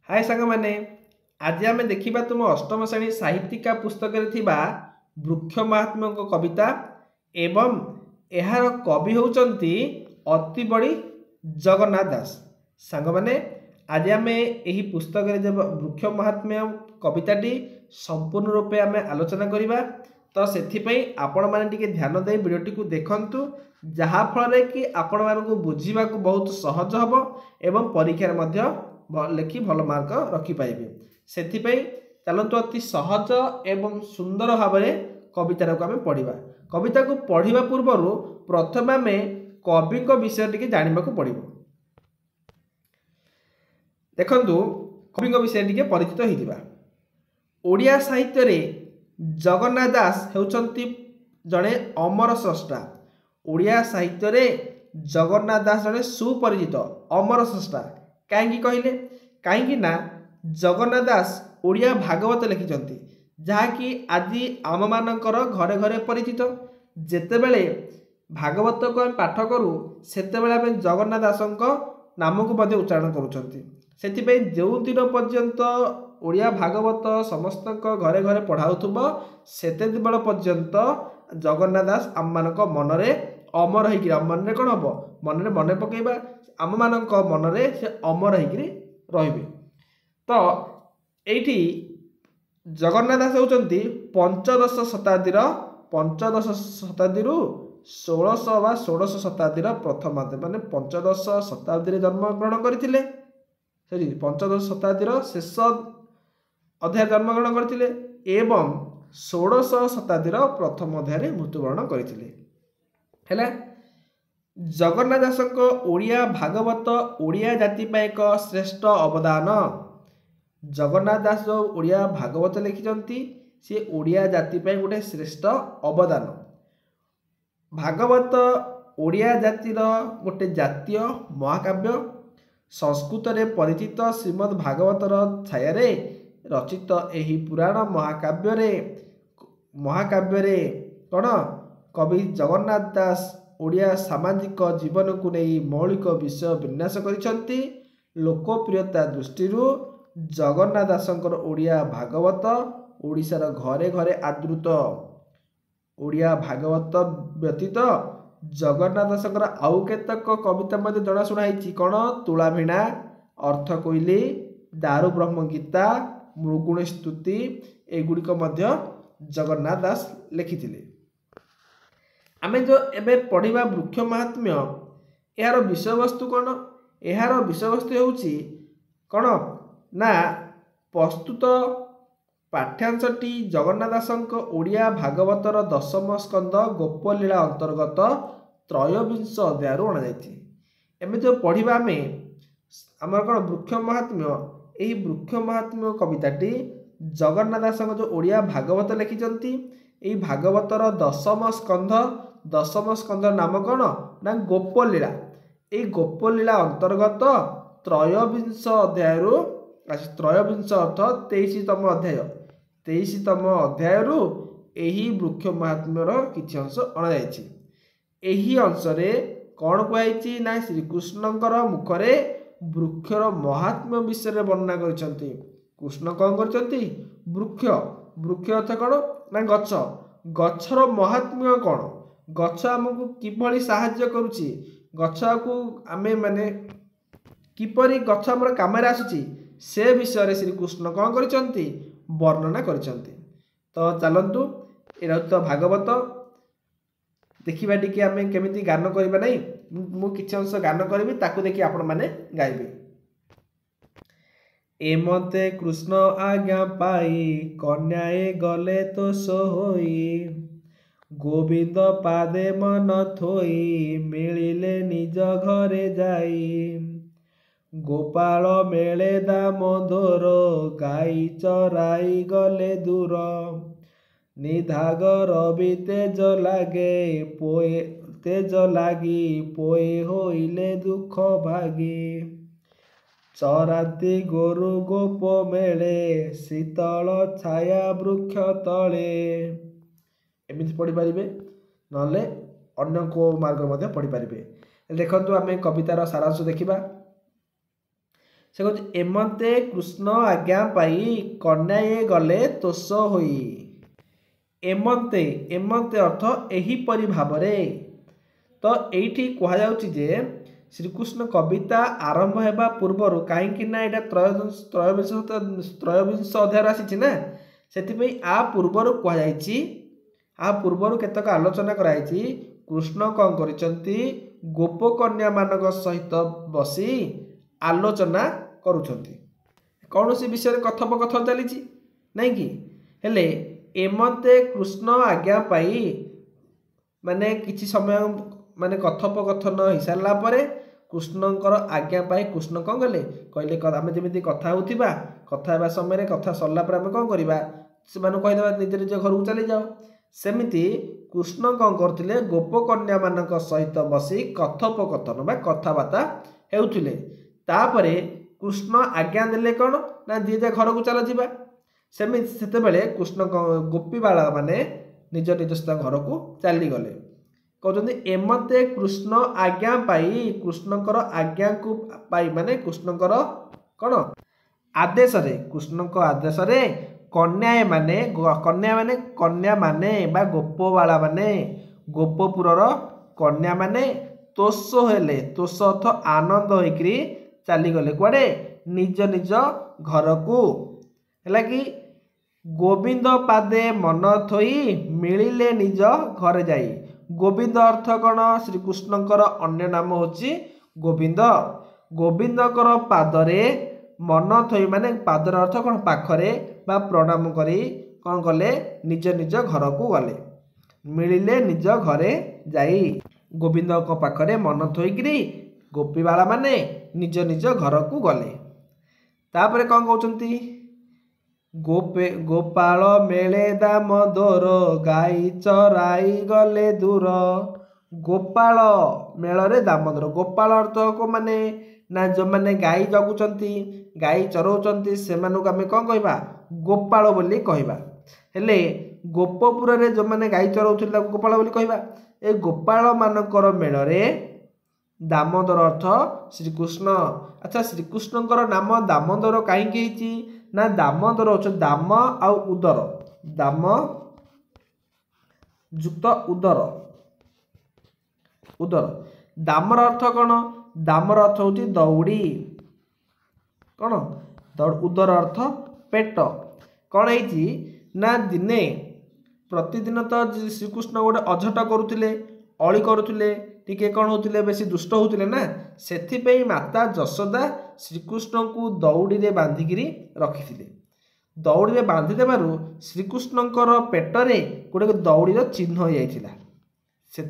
हाय सांग माने आज आम देखा तुम अष्टम श्रेणी साहित्यिका पुस्तक वृक्ष महात्म्य कविता एवं यार कवि होउचंती अति बड़ी जगन्नाथ दास। सांग माने आज आम यही पुस्तक वृक्ष महात्म्य कविताटी संपूर्ण रूपे आम आलोचना करवा। तो से आपण मैंने ध्यान दे वीडियोटी को देखंतु जहाँफल कि आपण मानक बुझा बहुत सहज हम एवं परीक्षा लिखि भल मार्क रखिपारे। से चलतु अति सहज एवं सुंदर भाव में कविता को आम पढ़ा। कविता को पढ़ा पूर्व प्रथम आम कवि विषय टी जानवा पड़ो। देखु कवि विषय टी परिचित होता। ओडिया साहित्य रे जगन्नाथ दास होउचंती जड़े अमर स्रष्टा। ओडिया साहित्य रे जगन्नाथ दास जड़े सुपरिचित अमर स्रष्टा। कहीं कहले कहीं जगन्नाथ दास ओडिया भागवत लिखिं जहाँकि आज आम मानकर घरे घरे परिचित। जेतेबेले भागवत को आम पाठ करूँ सेतेबेले आम जगन्नाथ दास नाम को उच्चारण करुँचे। जो दिन पर्यंत ओडिया भागवत समस्त घरे घरे पढ़ाऊब सेते बड़ पर्यंत जगन्नाथ दास आम मान मनरे अमर हो मन कौन हम मन मन पकईवा आम मान मनरे से अमर हो रे। तो ये जगन्नाथ दास होती पंचदश शताब्दी 1600 व 1600 शताब्दीर प्रथम माने पंचदश शताब्दी जन्म ग्रहण करते। सरी पंचदश शताब्दीर शेष अध्याय जन्म ग्रहण करते एवं 1600 शताब्दीर प्रथम अध्याय मृत्युवरण करते। जगन्नाथ दास ओडिया भागवत ओडिया जाति पर एक श्रेष्ठ अवदान। जगन्नाथ दास जो ओडिया भागवत लिखिं सी ओडिया जाति पर गोटे श्रेष्ठ अवदान। भागवत ओडिया जातिर गोटे जातीय महाकाव्य। संस्कृत रे परिचित श्रीमद् भागवतर छाया रचित एही पुराण महाकाव्य कौन कवि जगन्नाथ दास ओडिया सामाजिक जीवन को नहीं मौलिक विषय विन्यास करिसेंती। लोकप्रियता दृष्टि जगन्नाथ दासंकर ओडिया भागवत ओडिशार घरे घरे आदृत। ओडिया भागवत व्यतीत जगन्नाथ दासंकर आउ केतक कविता मध्य जनाशुणाई कौन तुला भिणा अर्थ कोइली दारु ब्रह्म गीता मृगुणी स्तुति एगुड़िक जगन्नाथ दास लिखिथिले। आमे जो एबे पढ़िबा वृक्ष महात्म्य यार विषय वस्तु कौन यार विषय वस्तु होउची कौन ना प्रस्तुत पाठ्यांशटी जगन्नाथ दासंक ओडिया भागवतर दशम स्कंद गोपलीला अंतर्गत त्रयोविंश अध्याय अणा जाइछि। एमे जो पढ़िबा आमे आमर कौन वृक्ष महात्म्य यही वृक्ष महात्म्य कविताटी जगन्नाथ दासंक जो ओडिया भागवत लिखिंट यही भागवतर दशम स्कंद नाम कौन ना गोपलीला। यही गोपलीला अंतर्गत त्रयोविंश अध्याय त्रयोविंश अर्थ 23तम अध्याय 23तम अध्याय यही वृक्ष महात्म्यर किछि अंश अणा जाइछि। एही अंश रे कौन कहुई ना श्रीकृष्णकर मुखरे वृक्षर महात्म्य विषय वर्णना करछंती। कृष्ण कौन करछंती वृक्ष वृक्ष अर्थ कौन ना गछ गछर महात्म्य कौन गछ आमको किभली साहाय्य करुछि गछ को आमे माने किपरि गछ हमर कामरे आसुछि से विषय रे श्री कृष्ण कौन करछंती वर्णना करछंती। तो चलंतु एरा तो भागवत देखिबा टिके आमे केमिति गान करबा नै मु किछि अंश गान करबी ताकू देखि आपण माने गाइबे। एमते कृष्ण आज्ञा पाई कन्याए गले तो सोई गोविंद पादे मन थोई मिलिले निज घरे जाई गोपाल मेले दामोदर गाई चराई गले दूर निधाग रवि तेज लागे पोए तेज लागी पोए होइले दुख भागी चराती गोरु गोप मेले शीतल छाया वृक्ष तले। एमती पढ़ी पारे ना अन्य को मार्ग पढ़ी पारे। देखु आम कवितार सारांश देखा। से कहते एमते कृष्ण आज्ञा पाई कन्याए गले तोष होई। एमते एमते अर्थ एहीपरि भावरे। तो एठी कहा जाउची जे श्रीकृष्ण कविता आरंभ हेबा पूर्वर कहीं ना यहाँ त्रयोविंश अध्याय आसी ना से आ पूर्वर कहुई आ पूर्वर केतक आलोचना कराई कृष्ण कौन करिसंती गोपकन्या मानक सहित बसी आलोचना करुछंती कौन सी विषय कथोपकथन चली नहीं कि हेले एमते कृष्ण आज्ञा पाई माने किछि समय माने कथोपकथन हो सारा पर कृष्णकर आज्ञा पाई कृष्ण कौन कले कहले आम जमी कथा होता कथा समय कथा सरला पर आम कौन करवा से कहीदेवा निज निज घर को चली जाओ सेमिति कृष्ण कौन करते गोपकन्या मान सहित बसी कथोपकथन बा कथबार्ता हेउथिले। तापर कृष्ण आज्ञा देले कौन ना जी जा घर को चल जा सेमिति सेतेबेले कृष्ण गोपी बाला माने निज निज घर को चलीगले कहते एमते कृष्ण आज्ञा पाई कृष्णकर आज्ञा को पाई माने कृष्णकर कौन आदेश रे कृष्ण आदेश रे कन्या माने कन्या माने बा गोपबाला माने गोपपुरर कन्या माने तोष हेले तोष अर्थ आनंद होइकरी चलीगले कुआडे निज निज घर को है कि गोविंद पादे मन थोई मिलिले निज घर जाई। गोविंद अर्थ कौन श्रीकृष्णकर अन्य नाम होची गोविंद। गोविंदकर पादरे मन थोई माने पादर अर्थ कौन पाखरे बा प्रणाम करी कौन कले निज निज घर को गले मिलिले निज घरे जाई। गोविंद को पाखरे मन थोईकरी गोपीबाला माने निज निज घर को गले। तापर कौन कहते गोपे गोपाल मेले दामोदर गाई चराई गले दूर। गोपाल मेल दामोदर गोपाल अर्थ को माने ना जो माने गाई जगुचंती गाई चरौचंती से मानक आमे कौन कहबा गोपाल बोली कहबा हेले गोपपुर रे जो माने गाई चरौथिले ताको गोपाल बोली कहबा। ए गोपाल मानकर मेल रे दामोदर अर्थ श्रीकृष्ण। अच्छा श्रीकृष्णकर नाम दामोदर कहीं ना दामोदर होछ दाम आउ उदर दाम युक्त उदर उदर दामर अर्थ कौन दामर अर्थ होची दौड़ी कौन उदर अर्थ पेट कौन है ना दिने प्रतिदिन तो श्रीकृष्ण गोटे अझट करुले अली करुले टिके कौन होते बेसी दुष्ट होते ना से माता जशोदा श्रीकृष्ण को दौड़ी रे बांधिकी रखी दौड़ी रे बांधि देबारु श्रीकृष्णकर पेटरे गोटे दौड़ीर चिन्ह हो जाइथिला से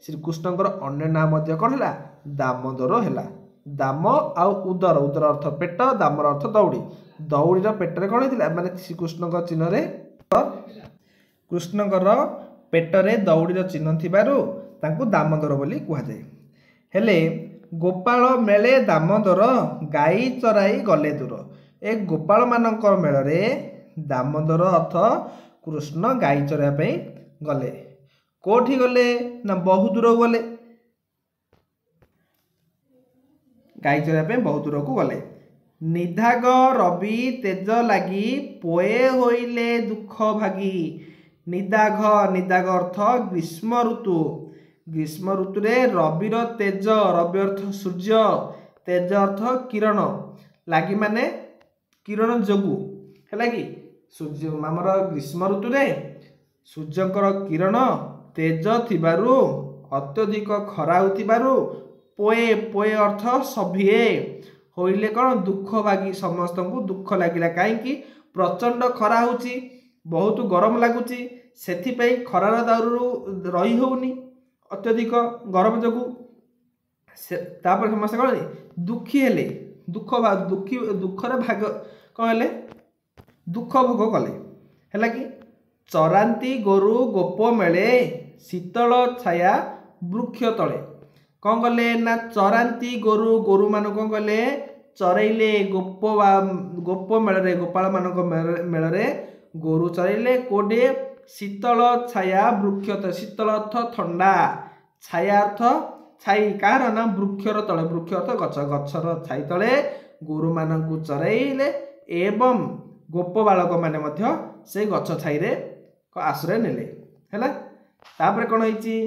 श्रीकृष्णकर अन्य नाम कौन है दामोदर है। दाम आउ उदर उदर अर्थ पेट दामर अर्थ दौड़ी दौड़ीर पेटरे कौन होता माने श्रीकृष्ण चिन्ह कृष्णकर पेटरे दौड़ीर चिन्ह थिबारु तांकु दामोदर बोली कहुए। हेले गोपाल मेले दामोदर गाई चराई गले दूर। ए गोपाल मानकर मेल रे दामोदर अर्थ कृष्ण गाई चराई गले कोठी गले ना बहु दूर गले गाई चराई बहुत दूर को गले। निधाग रवि तेज लगी पोए होइले दुख भागी। निदाघ निदाघ अर्थ ग्रीष्म ऋतु ग्रीष्म ऋतुरे रविर तेज रवि अर्थ सूर्य तेज अर्थ किरण लगी माने किरण जोगु है कि सूर्य आमर ग्रीष्म ऋतुरे सूर्यंकर किरण तेज थिबारु अत्यधिक खरा होतिबारु पोए पोए अर्थ सभिए होइले कौन दुख भागी समस्त को दुख लगिला कहीं प्रचंड खरा होची बहुत गरम लगुच से खरार दाउरू रही होनी अत्यधिक गरम जो समस्त कौन दुखी हेले दुख दुखी दुखरे भाग कौन हेले दुख भोग कले है कि चरांती गोरु गोप मेले शीतल छाया वृक्ष तले कौन कले ना चरांती गोरु गोरु मान कौन कले चरइले गोप मेल गोपाल मानक मेल गोरु चरइले कोडे शीतल छाया वृक्ष शीतल अर्थ ठंडा छाया अर्थ छाई कार ना वृक्षर तले वृक्ष अर्थ गछ गछर छाई तले गोरु मानकु चराइले एवं गोप बालक माने मध्य से गछ छाइरे आश्रय नेले हैला। तापर कोन होईची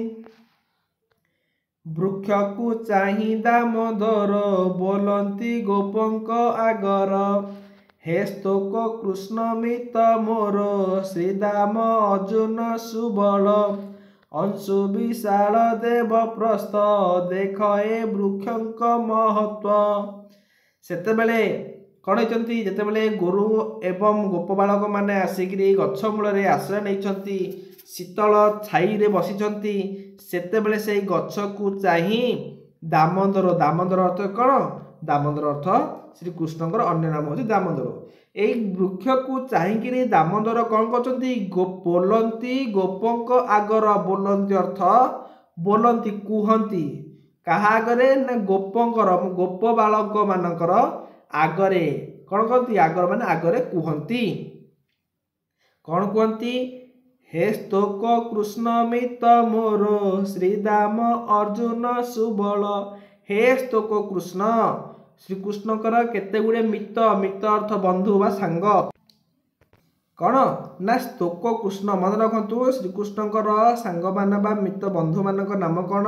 वृक्ष को चाहि दामोदर बोलंती गोपंक आगर हे स्तोक कृष्ण मित मोर श्रीदाम अर्जुन सुबल अंशु विशाल देव प्रस्थ देख ए वृक्षंक महत्व। सेतेबेले कौन होती जितेबले गोरु एवं गोप बालक मैंने आसिकी गछ मूल आश्रय नहीं शीतल छाई बसी सेतेबेले से गछ को चाही दामोदर दामोदर अर्थ कौन दामोदर अर्थ श्री कृष्णकर अन्य नाम होची दामोदर। यही वृक्ष को चाहिए दामोदर कौन कर बोलती गोपंक आगर बोलती अर्थ बोलती कहती क्या आगरे ना गोपंकर गोप बालक मानकर आगरे कौन कहती आगर माने आगरे कहती कौन कहती हे स्तोक कृष्ण मित मोर श्रीदाम अर्जुन सुबल। हे स्तोक कृष्ण श्रीकृष्णकर केते गुड़े मित मित अर्थ बंधु बा सांग कौन ना स्तोक कृष्ण मन रखु श्रीकृष्णकर सांग मान बा मित बंधु मान नाम कौन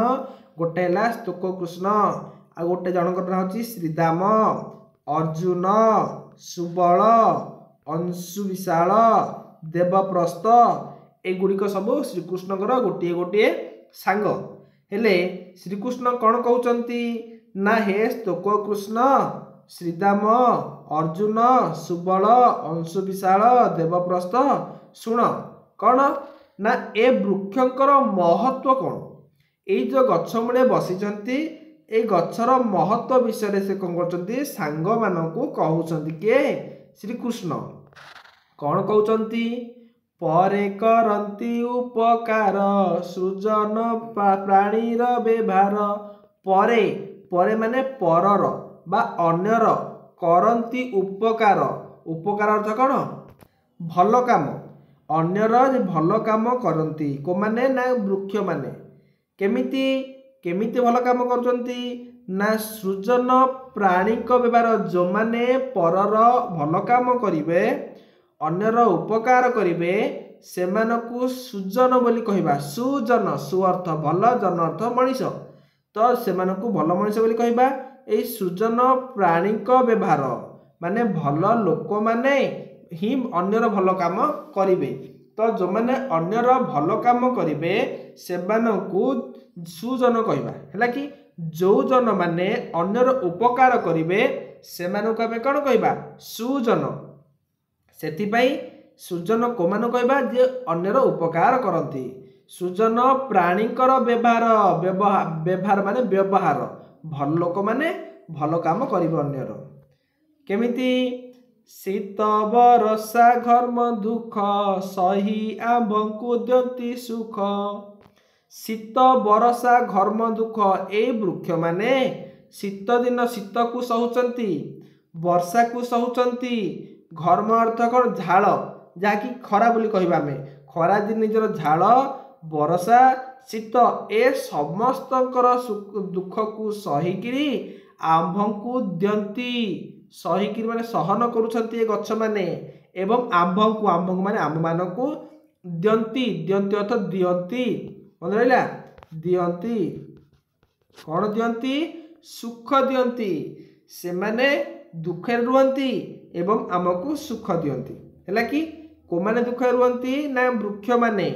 गोटे है स्तोक कृष्ण आ गोटे जनकर नाम हूँ श्रीदाम अर्जुन सुबल अंशु विशाल देवप्रस्थ एगुड़िक सब श्रीकृष्णकर गोटे गोटे सांग हेले श्रीकृष्ण कौन कहते ना हे स्तोक कृष्ण श्रीदाम अर्जुन सुबल अंशु विशाल देवप्रस्थ शुण कौन ना ए वृक्षंकर महत्व कौन ये जो गछ मूले बसीचंती ए गछर महत्व विषय से कौन कर सांग मानकु कहउचंती के श्रीकृष्ण कौन कहउचंती परे करंती उपकार सृजन प्राणीर व्यवहार परे परे माने परर बा अन्यर करंती उपकार उपकार अर्थ कौन भल काम अन्यर भल काम करंती को माने ना वृक्ष माने केमिति केमिति भल काम करचंती ना सृजन प्राणी व्यवहार जो माने परर भल काम करिवे अन्यर उपकार करिवे सेमानकु सुजन बोली कहबा सुजन सु अर्थ भल जन अर्थ मनीष तो सेमानकु भल मनीष बोली कहबा ए सृजन प्राणी व्यवहार माने भल लोक माने ही अन्यर भल काम करिवे तो जो माने अन्यर भल काम करिवे सेमानकु सुजन कहबा हैला कि जो जन माने अन्यर उपकार करिवे सेमानकु आमे कोन कहबा सुजन सेतिपाई सुजन को मान कहबा जे अन्यर उपकार करती सुजन प्राणीकर व्यवहार व्यवहार माने व्यवहार भल लोक माने भल काम करिवे अन्यर केमिति शीत बरसा घर्म दुख सही आंबंकु द्यंती सुख शीत बरसा घर्म दुख ए वृक्ष माने शीत दिन शीत को सहुचंती वर्षा को सहुचंती घर्म अर्थ कौन झाड़ जहाँकि खरा बोली कहबा हमें खरा दिन निजर झाड़ बरसा शीत ए समस्तकर दुख को सहीकिरी आंभंकु द्यंती सहीकिरी माने सहन करुछंती ए गछ माने एवं आंभंकु आंभंकु माने आम मानकु द्यंती द्यंती अर्थ दियंती मन रहिला दियंती कौन दियंती सुख दियंती से माने दुखे रुहंती एवं आमको सुख दियंती हैला कि को माने दुखे रुहंती ना वृक्ष माने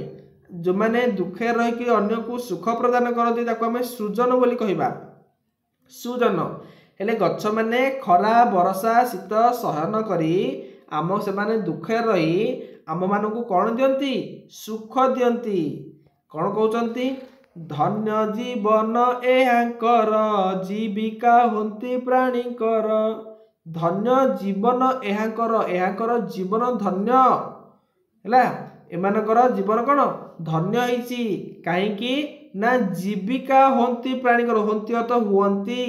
जो माने दुखे रही अन्य को सुख प्रदान करती ताको आमे सृजन बोली कहबा सुजन हेले गछ माने खरा बरसा शीत सहन करी आम से माने दुखे रही आम मानकु कौन दियंती सुख दियंती कौन कहउचंती धन्य जीवन एहांकर जीविका होंती प्राणीकर धन्य जीवन एहांकर एहांकर जीवन धन्य हैला एमानकर जीवन कौन धन्य होईची काहेकि ना जीविका होंती प्राणीकर होंती अर्थ हुअंती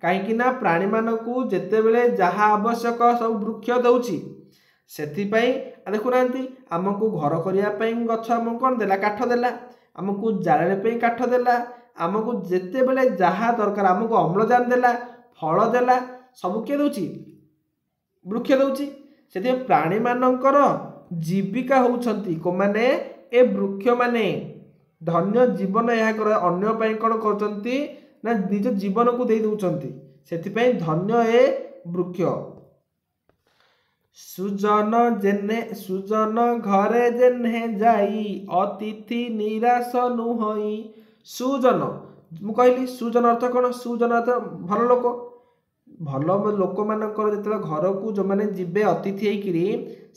काहेकि ना प्राणी मानकु जेतेबेले जहा आवश्यक सब वृक्ष दउची सेथिपाई देखुना आमको घर करने गछ आमको कौन देला काठ देला आमको जाले काठ देला आमको जिते बेले जहाँ दरकार आमको अम्लजान देला फल देला सब किए दउची वृक्ष दउची से प्राणी मानकर जीविका होउछंती को माने ए वृक्ष माने धन्य जीवन यह कर अन्य पाई कौन करचंती ना निज जीवन को दे दउछंती सेथिपई धन्य ए वृक्ष सुजन घरे जेने जाई अतिथि निराश नुहई सुजन मु कहली सुजन अर्थ कौन सुजन अर्थ भल लोक मानकर जो घर को जो मैंने जीवे अतिथि होकरी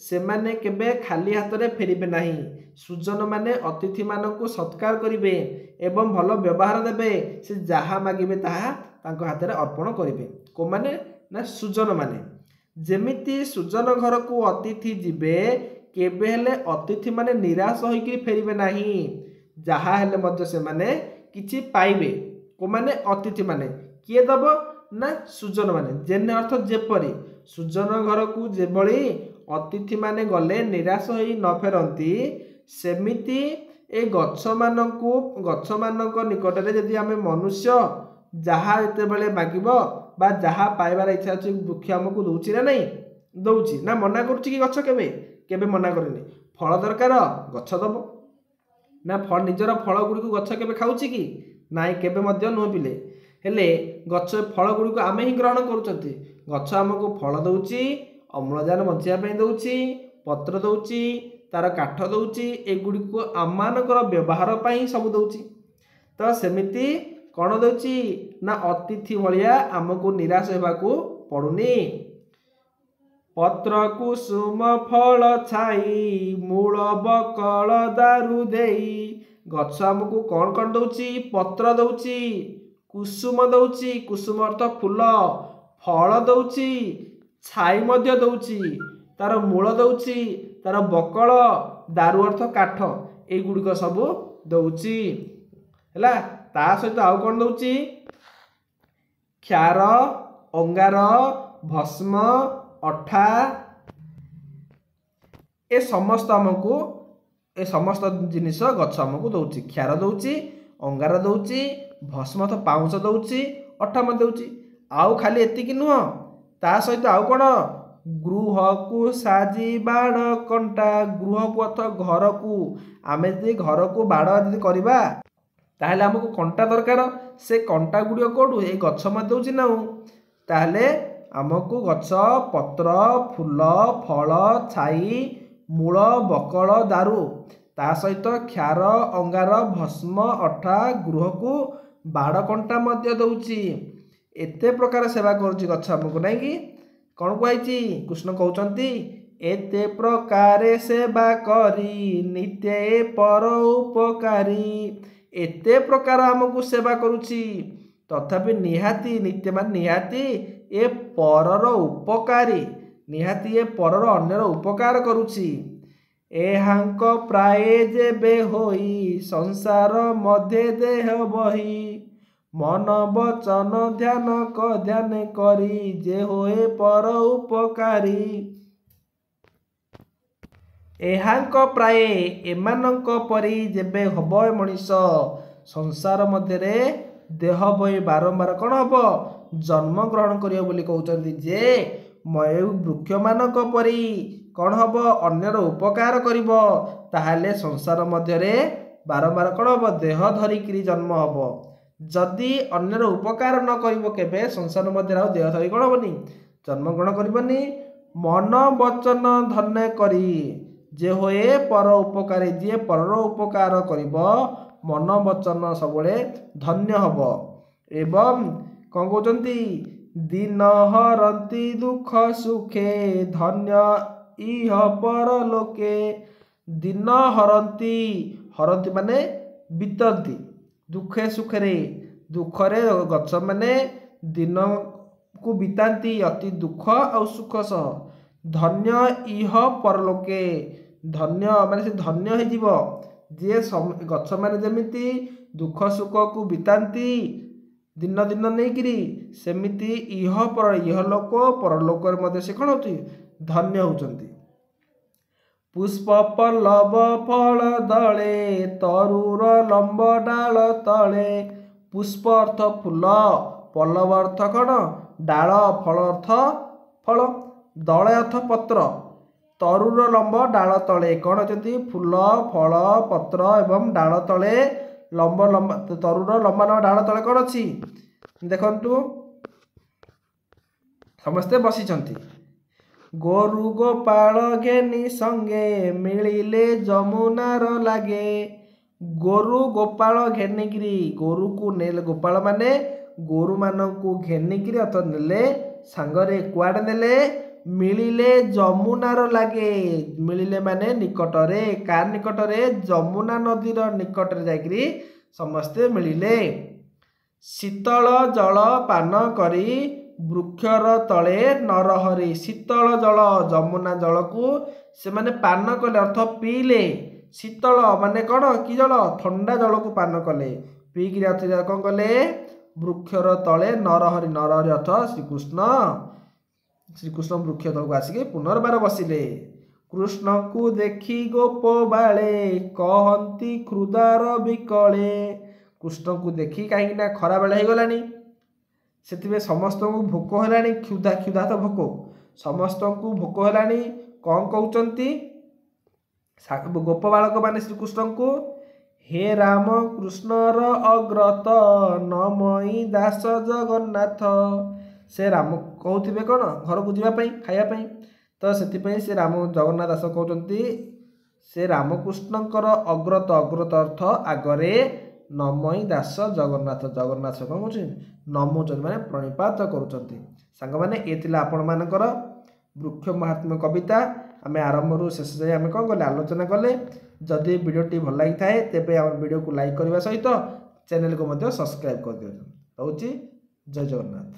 से माने केबे खाली हाथ में फेरबे नहीं सुजन माने अतिथि मानक सत्कार करेंगे एवं भल व्यवहार देवे से जहाँ मागिबे ताहा तांको हाथ में अर्पण करेंगे को माने ना सुजन माने जेमिति सुजन घर को अतिथि जीवे केबे हेले अतिथि माने निराश होकरी फेरबे नहीं जहाँ हेले मध्य से माने किछि पाइबे को माने अतिथि माने किए दब ना सुजन माने जेने अर्थ जेपरी सुजन घर को जेभली अतिथि माने गले निराश होई न फेरंती सेमिति ए गछ मानक निकट में जदि आमे मनुष्य जहाँ एते बेले मागिबो बा जहाँ पाइबार इच्छा अछि वृक्ष हमको दउछि ना नहीं दउछि ना मना करूछि कि गछ केबे मना करेनि फल दरकार गछ दब ना फल निजर फल गुड़ी को गछ केबे खाउछि कि नाई केबे मध्य नुह पिले हेले गछ फल गुड़ी को आमे ही ग्रहण करूछंती गछ हमको फल दउछि अम्लजान बंचिया ପାଇଁ दउछि पत्र दउछि तार काठ दउछि एगुडी को आमानकर व्यवहार ପାଇଁ सब दउछि तो सेमिति कौन दउछि ना अतिथि भलिया हमको निराश हेबाकू पड़ुनी पत्र कुसुम फल छाई मूल बकल दारु देई गछ हमको कौन दउछि पत्र दउछि कुसुम दउछि कुसुम अर्थ फूल फल दउछि छाई मध्य दउछि तार मूल दउछि तार बकल दारु अर्थ काठ ए गुडिक सब दउछि हैला ता सहित आउ कौन दउछि क्षार अंगार भस्म अठा ए समस्त जिनिस गछ हमको दउछि क्षार दउछि अंगार दउछि भस्म तो पाउंस दउछि अठा म दउछि आउ खाली एतिकी नुह ता सहित आउ कौन गृह को साजी बाड़ कंटा गृह को अर्थ घर को आमे जे घर को बाड़ यदि करबा ताहले हमको कंटा दरकार से कंटा गुड़िया कोडू ए गछ म दउछि ना ताहले हमको गछ पत्र फूल फल छाई मूल बकल दारु ता सहित क्षार अंगार भस्म अठा गृह को बाड़ कंटा मध्य दउछि एते प्रकार सेवा करूछि गछ हमको नहीं कि कौन कहछि कृष्ण कहउचंती एते प्रकार सेवा करी नित्य पर उपकारी एते प्रकार हमको सेवा करूछि तथापि निहाती नित्य मान निहाती ए परर उपकारी निहाती ए परर अन्यर उपकार करूछि एहांक प्राय जेबे होई संसार मध्य देह बही मन वचन ध्यान ध्यान करी जे होए पर उपकारी एहांक प्राय एमानक परी जेबे हब मनीष संसार मध्य देह बही बारंबार कौन हम जन्म ग्रहण करियो बोली कहउचंती जे मयू वृक्ष मानक परी कौन हम अन्यर उपकार करिवो ताहाले संसार मध्य बारंबार कौन हम देह धरिकी जन्म हम जदि अन्यर उपकार न करिवो केबे संसार मध्य आउ देह धरि कौन हबनी जन्म ग्रहण करिवनी मन वचन धन्य करी जे होए पर उपकारी जे परर उपकार करिवो मन वचन सबले धन्य हब एवं कौन कहउचंती दिन हरंती दुख सुखे धन्य इह पर लोके दिन हरंती हरंती माने बीतंती दुखे सुखरे दुखरे गछ माने दिन को बीतांती अति दुख और सुख सह धन्य इह परलोके धन्य माने से धन्य हे जीव जे गछ माने जेमिति दुख सुख को बीतांती दिन दिन नहीं सेमिति इह लोक परलोक मध्य से कौन होती धन्य होचंती पुष्प पल्लव फल दले तरुर लंब डाल तले पुष्प अर्थ फूल पल्लव अर्थ कौन डाल फल अर्थ फल दले अर्थ पत्र तरुर लंब डाल तले कौन अच्छी फूल फल पत्र एवं डाल तले लंब लंबा तरुर लंबा लंबा डाल तले कौन अच्छी देखंतु समस्ते बसिଛନ୍ତି गोरु गोपाल घेनी संगे मिलिले जमुनार लागे गोरु गोपाल घेनिकी गोरु को नेले गोपाल माने गोरु मानू घेनिकी अर्थात नेले सांगरे कुआडे नेले मिलिले जमुनार लागे मिलिले माने निकटरे कार निकटरे जमुना नदीर निकटरे जाकरी समस्ते मिलिले शीतल जल पान करी वृक्षर तले नरहरी शीतल जल जमुना जल को से माने पान कले अर्थ पीले शीतल माने कौन कि जल ठंडा जल को पान कले पीकि कौन कले वृक्षर तले नरहरी नरहरी अर्थ श्रीकृष्ण वृक्ष तल को आसिक पुनर्बार बसिले कृष्ण को देखी गोप बाले कहती क्षुधार विकले कृष्ण को देखी कहीं खरा बेला हो गलानी से समस्त को भोक है क्षुधा क्षुधा तो भोक समस्त को भोक है कौन कहते गोप बालक मान श्रीकृष्ण को हे राम कृष्णर अग्रत नमई दास जगन्नाथ से राम कहते कौन घर को जावाई खायापी तो से राम जगन्नाथ दास कहते से रामकृष्णकर अग्रत अग्रत अर्थ आगरे नमई दास जगन्नाथ जगन्नाथ कौन कौन नमुचन माने प्रणिपात करुँच ये आपण मानकर वृक्ष महात्म्य कविता आम आरंभ रू शेष जाए आम कौन कले आलोचना कले जदि वीडियोटी भल लगी थाए तेरे आम वीडियो को लाइक करने सहित चैनल को सब्सक्राइब कर दिखाँ रोची जय जगन्नाथ।